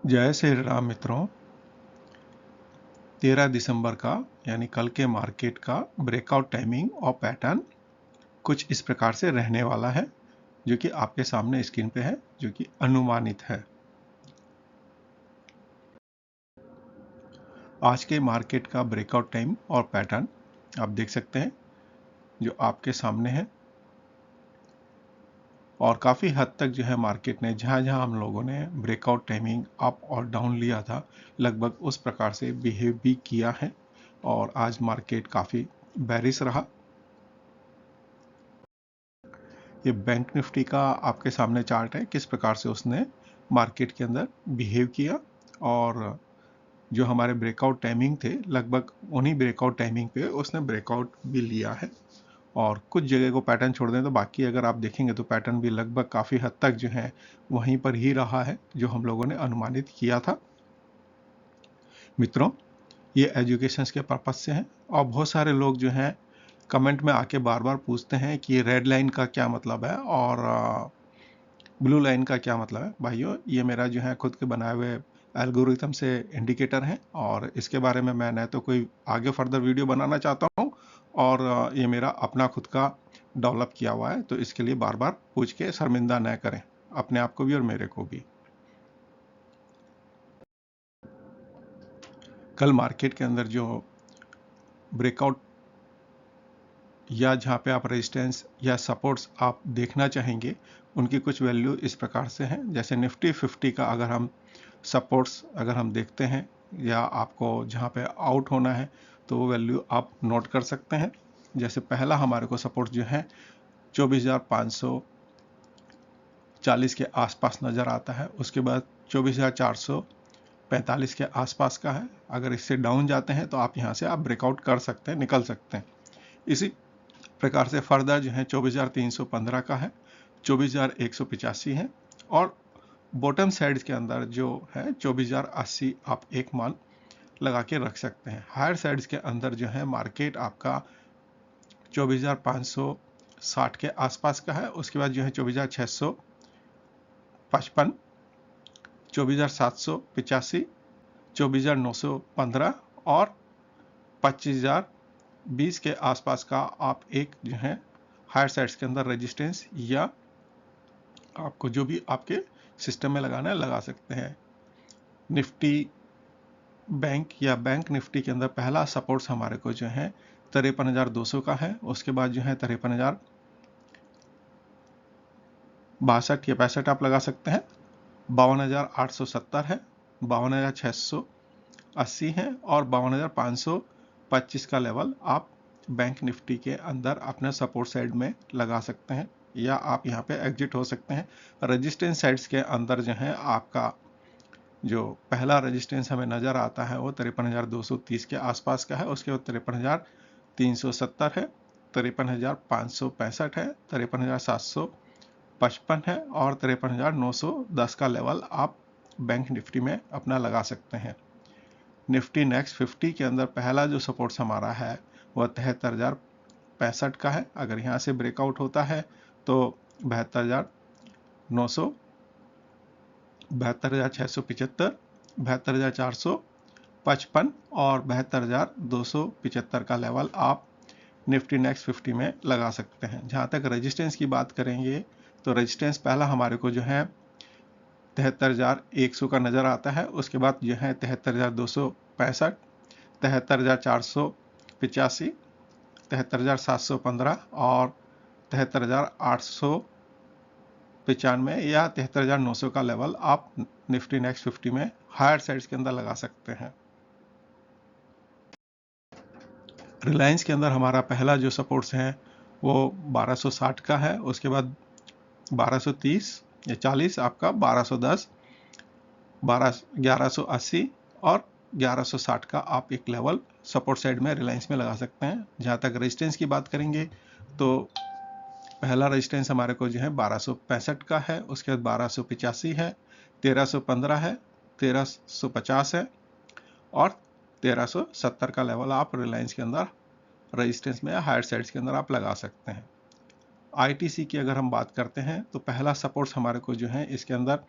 जय श्री राम मित्रों। 13 दिसंबर का यानी कल के मार्केट का ब्रेकआउट टाइमिंग और पैटर्न कुछ इस प्रकार से रहने वाला है, जो कि आपके सामने स्क्रीन पे है, जो कि अनुमानित है। आज के मार्केट का ब्रेकआउट टाइम और पैटर्न आप देख सकते हैं, जो आपके सामने है। और काफ़ी हद तक जो है मार्केट ने जहां हम लोगों ने ब्रेकआउट टाइमिंग अप और डाउन लिया था, लगभग उस प्रकार से बिहेव भी किया है। और आज मार्केट काफ़ी बेरिश रहा। ये बैंक निफ्टी का आपके सामने चार्ट है, किस प्रकार से उसने मार्केट के अंदर बिहेव किया। और जो हमारे ब्रेकआउट टाइमिंग थे, लगभग उन्हीं ब्रेकआउट टाइमिंग पे उसने ब्रेकआउट भी लिया है। और कुछ जगह को पैटर्न छोड़ दें तो बाकी अगर आप देखेंगे तो पैटर्न भी लगभग काफ़ी हद तक जो है वहीं पर ही रहा है, जो हम लोगों ने अनुमानित किया था। मित्रों, ये एजुकेशन के पर्पज से है। और बहुत सारे लोग जो हैं कमेंट में आके बार बार पूछते हैं कि रेड लाइन का क्या मतलब है और ब्लू लाइन का क्या मतलब है। भाइयों, ये मेरा जो है खुद के बनाए हुए एल्गोरिथम से इंडिकेटर है, और इसके बारे में मैं न तो कोई आगे फर्दर वीडियो बनाना चाहता हूँ, और ये मेरा अपना खुद का डेवलप किया हुआ है। तो इसके लिए बार बार पूछ के शर्मिंदा न करें अपने आप को भी और मेरे को भी। कल मार्केट के अंदर जो ब्रेकआउट या जहाँ पे आप रेजिस्टेंस या सपोर्ट्स आप देखना चाहेंगे, उनकी कुछ वैल्यू इस प्रकार से हैं। जैसे निफ्टी 50 का अगर हम सपोर्ट्स अगर हम देखते हैं, या आपको जहाँ पे आउट होना है, तो वो वैल्यू आप नोट कर सकते हैं। जैसे पहला हमारे को सपोर्ट जो है 24,540 के आसपास नज़र आता है। उसके बाद 24,445 के आसपास का है। अगर इससे डाउन जाते हैं तो आप यहाँ से आप ब्रेकआउट कर सकते हैं, निकल सकते हैं। इसी प्रकार से फर्दर जो है 24,315 का है, 24,185 है, और बॉटम साइड्स के अंदर जो है 24,080 आप एक मान लगा के रख सकते हैं। हायर साइड्स के अंदर जो है मार्केट आपका 24,560 के आसपास का है। उसके बाद जो है 24,655, 24,785, 24,915 और 25,020 के आसपास का आप एक जो है हायर साइड्स के अंदर रेजिस्टेंस या आपको जो भी आपके सिस्टम में लगाना है लगा सकते हैं। निफ्टी बैंक या बैंक निफ्टी के अंदर पहला सपोर्ट्स हमारे को जो है 53,200 का है। उसके बाद जो है 53,062 या 65 आप लगा सकते हैं। 52,870 है, 52,680 है, और 52,525 का लेवल आप बैंक निफ्टी के अंदर अपने सपोर्ट साइड में लगा सकते हैं, या आप यहाँ पे एग्जिट हो सकते हैं। रेजिस्टेंस साइड्स के अंदर जो है आपका जो पहला रेजिस्टेंस हमें नज़र आता है वो 53,230 के आसपास का है। उसके बाद 53,370 है, 53,565 है, 53,755 है, और 53,910 का लेवल आप बैंक निफ्टी में अपना लगा सकते हैं। निफ्टी नेक्स्ट 50 के अंदर पहला जो सपोर्ट्स हमारा है वह 73,065 का है। अगर यहाँ से ब्रेकआउट होता है तो 72,900, 72,675, 72,455 और 72,275 का लेवल आप निफ्टी नेक्स्ट 50 में लगा सकते हैं। जहाँ तक रेजिस्टेंस की बात करेंगे तो रेजिस्टेंस पहला हमारे को जो है 73,100 का नज़र आता है। उसके बाद जो है 73,265, 73,485, 73,715 और 73,895 या 73,900 का लेवल आप निफ्टी नेक्स्ट 50 में हायर साइड्स के अंदर लगा सकते हैं। रिलायंस के अंदर हमारा पहला जो सपोर्ट्स है वो 1260 का है। उसके बाद 1230 या 40 आपका 1210, 1180 और 1160 का आप एक लेवल सपोर्ट साइड में रिलायंस में लगा सकते हैं। जहाँ तक रेजिस्टेंस की बात करेंगे तो पहला रेजिस्टेंस हमारे को जो है 1265 का है। उसके बाद 1285 है, 1315 है, 1350 है, और 1370 का लेवल आप रिलायंस के अंदर रेजिस्टेंस में या हायर साइड्स के अंदर आप लगा सकते हैं। आईटीसी की अगर हम बात करते हैं तो पहला सपोर्ट्स हमारे को जो है इसके अंदर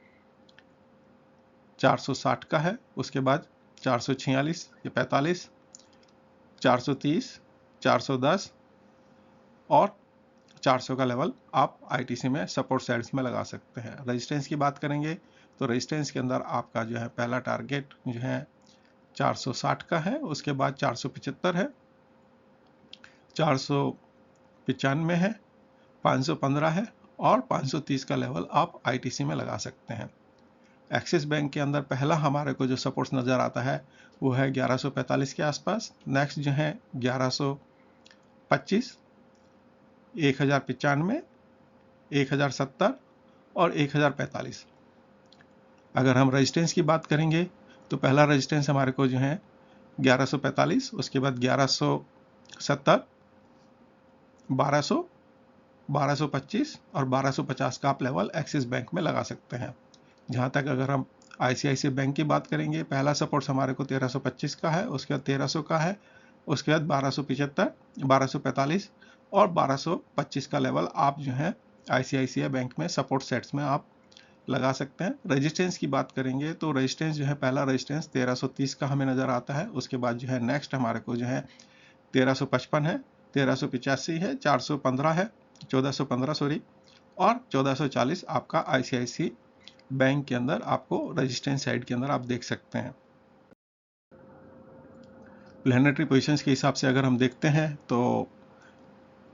460 का है, उसके बाद 446 या 45, 430, 410 और 400 का लेवल आप आईटीसी में सपोर्ट साइड्स में लगा सकते हैं। रेजिस्टेंस की बात करेंगे तो रेजिस्टेंस के अंदर आपका जो है पहला टारगेट जो है 460 का है, उसके बाद 475 है, 495 है, 515 है और 530 का लेवल आप आईटीसी में लगा सकते हैं। एक्सिस बैंक के अंदर पहला हमारे को जो सपोर्ट्स नज़र आता है वो है 1145 के आसपास। नेक्स्ट जो है 1125, 1095, 1070 और 1045। अगर हम रेजिस्टेंस की बात करेंगे तो पहला रेजिस्टेंस हमारे को जो है 1145, उसके बाद 1170, 1200, 1225 और 1250 का आप लेवल एक्सिस बैंक में लगा सकते हैं। जहां तक अगर हम आईसीआईसीआई बैंक की बात करेंगे, पहला सपोर्ट हमारे को 1325 का है, उसके बाद 1300 का है, उसके बाद 1275, 1245 और 1225 का लेवल आप जो है आईसीआईसीआई बैंक में सपोर्ट सेट्स में आप लगा सकते हैं। रेजिस्टेंस की बात करेंगे तो रेजिस्टेंस जो है पहला रेजिस्टेंस 1330 का हमें नज़र आता है, उसके बाद जो है नेक्स्ट हमारे को जो है 1355 है, 1385 है, 415 है, 1415 सॉरी और 1440 आपका आईसीआईसीआई बैंक के अंदर आपको रेजिस्टेंस साइड के अंदर आप देख सकते हैं। प्लैनेटरी पोजीशंस के हिसाब से अगर हम देखते हैं तो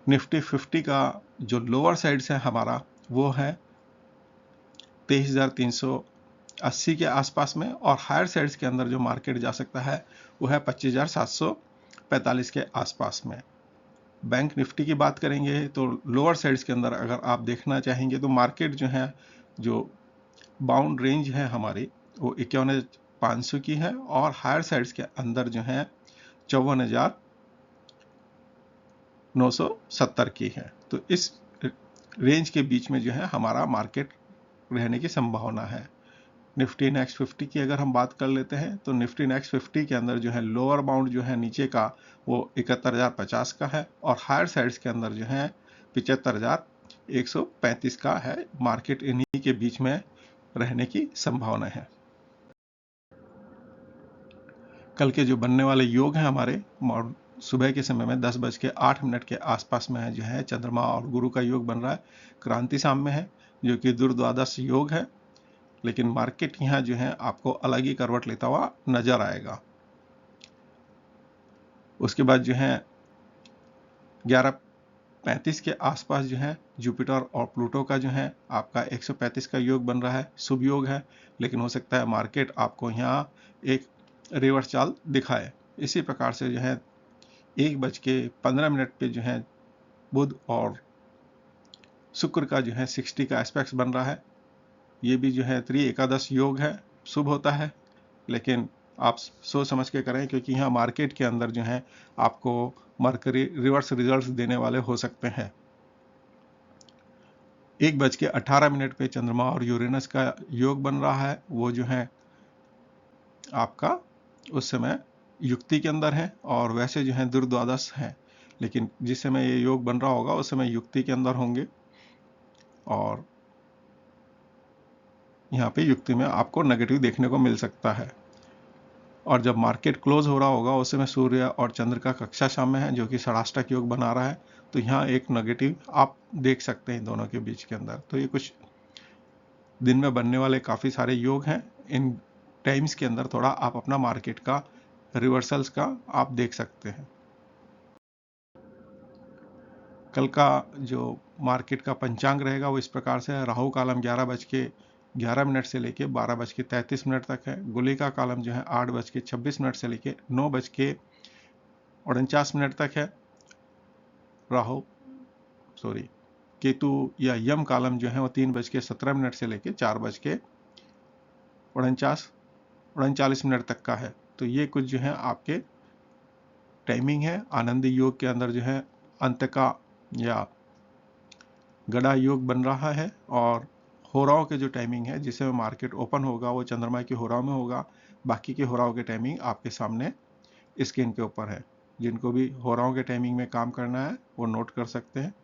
निफ्टी 50 का जो लोअर साइड है हमारा वो है 23,380 के आसपास में, और हायर साइड्स के अंदर जो मार्केट जा सकता है वो है 25,745 के आसपास में। बैंक निफ्टी की बात करेंगे तो लोअर साइड्स के अंदर अगर आप देखना चाहेंगे तो मार्केट जो है जो बाउंड रेंज है हमारी वो 51,500 की है, और हायर साइड्स के अंदर जो है 54,970 की है। तो इस रेंज के बीच में जो है हमारा मार्केट रहने की संभावना है। निफ्टी नेक्स्ट 50 की अगर हम बात कर लेते हैं तो निफ्टी नेक्स्ट 50 के अंदर जो है लोअर बाउंड जो है नीचे का वो 71,050 का है, और हायर साइड्स के अंदर जो है 75,135 का है। मार्केट इन्हीं के बीच में रहने की संभावना है। कल के जो बनने वाले योग हैं हमारे सुबह के समय में 10:08 के आसपास में है जो है चंद्रमा और गुरु का योग बन रहा है, क्रांति शाम में है जो कि दुर्द्वादश योग है, लेकिन मार्केट यहाँ जो है आपको अलग ही करवट लेता हुआ नजर आएगा। उसके बाद जो है 11:35 के आसपास जो है जुपिटर और प्लूटो का जो है आपका 135 का योग बन रहा है, शुभ योग है, लेकिन हो सकता है मार्केट आपको यहाँ एक रिवर्स चाल दिखाए। इसी प्रकार से जो है 1:15 पे जो है बुध और शुक्र का जो है 60 का एस्पेक्ट बन रहा है। ये भी जो है त्रि एकादश योग है, शुभ होता है, लेकिन आप सोच समझ के करें क्योंकि यहाँ मार्केट के अंदर जो है आपको मरकरी रिवर्स रिजल्ट्स देने वाले हो सकते हैं। 1:18 पे चंद्रमा और यूरेनस का योग बन रहा है, वो जो है आपका उस समय युक्ति के अंदर है, और वैसे जो है दुर्द्वादश है, लेकिन जिस समय ये योग बन रहा होगा उस समय युक्ति के अंदर होंगे, और यहाँ पे युक्ति में आपको नेगेटिव देखने को मिल सकता है। और जब मार्केट क्लोज हो रहा होगा उस समय सूर्य और चंद्र का कक्षा शाम में है जो कि षडाष्टक योग बना रहा है, तो यहाँ एक नेगेटिव आप देख सकते हैं दोनों के बीच के अंदर। तो ये कुछ दिन में बनने वाले काफ़ी सारे योग हैं। इन टाइम्स के अंदर थोड़ा आप अपना मार्केट का रिवर्सल्स का आप देख सकते हैं। कल का जो मार्केट का पंचांग रहेगा वो इस प्रकार से है। राहु कालम 11:11 से लेके 12:33 तक है। गुली का कालम जो है 8:26 से लेके 9:49 तक है। केतु या यम कालम जो है वो 3:17 से लेके 4:39 तक का है। तो ये कुछ जो है आपके टाइमिंग है। आनंदी योग के अंदर जो है अंत का या गड़ा योग बन रहा है, और होराओं के जो टाइमिंग है जिससे मार्केट ओपन होगा वो चंद्रमा की होराओं में होगा। बाकी के होराओं के टाइमिंग आपके सामने स्क्रीन के ऊपर है। जिनको भी होराओं के टाइमिंग में काम करना है वो नोट कर सकते हैं।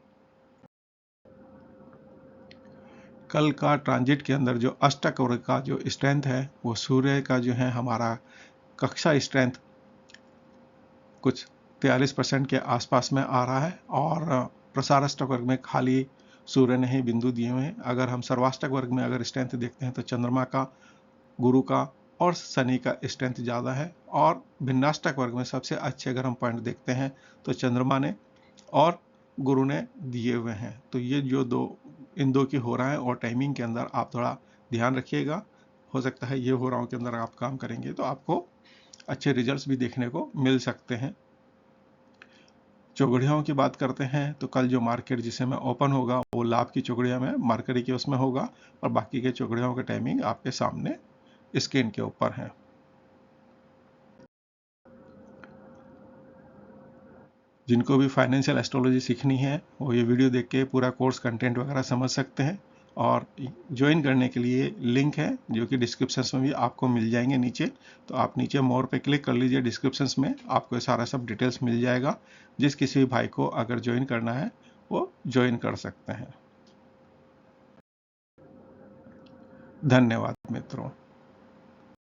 कल का ट्रांजिट के अंदर जो अष्टक वर्ग का जो स्ट्रेंथ है वो सूर्य का जो है हमारा कक्षा स्ट्रेंथ कुछ 43% के आसपास में आ रहा है, और प्रसाराष्टक वर्ग में खाली सूर्य ने ही बिंदु दिए हुए हैं। अगर हम सर्वाष्टक वर्ग में अगर स्ट्रेंथ देखते हैं तो चंद्रमा का, गुरु का और शनि का स्ट्रेंथ ज़्यादा है, और भिन्नाष्टक वर्ग में सबसे अच्छे अगर हम पॉइंट देखते हैं तो चंद्रमा ने और गुरु ने दिए हुए हैं। तो ये जो इन दो की हो रहा है, और टाइमिंग के अंदर आप थोड़ा ध्यान रखिएगा। हो सकता है ये हो रहा के अंदर आप काम करेंगे तो आपको अच्छे रिजल्ट्स भी देखने को मिल सकते हैं। चौगड़ियाओं की बात करते हैं तो कल जो मार्केट जिसे में ओपन होगा वो लाभ की चौगड़िया में मरकरी के उसमें होगा, और बाकी के चौगड़ियाओं का टाइमिंग आपके सामने स्क्रीन के ऊपर है। जिनको भी फाइनेंशियल एस्ट्रोलॉजी सीखनी है वो ये वीडियो देख के पूरा कोर्स कंटेंट वगैरह समझ सकते हैं, और ज्वाइन करने के लिए लिंक है जो कि डिस्क्रिप्शन में भी आपको मिल जाएंगे नीचे। तो आप नीचे मोर पे क्लिक कर लीजिए, डिस्क्रिप्शन में आपको सारा सब डिटेल्स मिल जाएगा। जिस किसी भी भाई को अगर ज्वाइन करना है वो ज्वाइन कर सकते हैं। धन्यवाद मित्रों।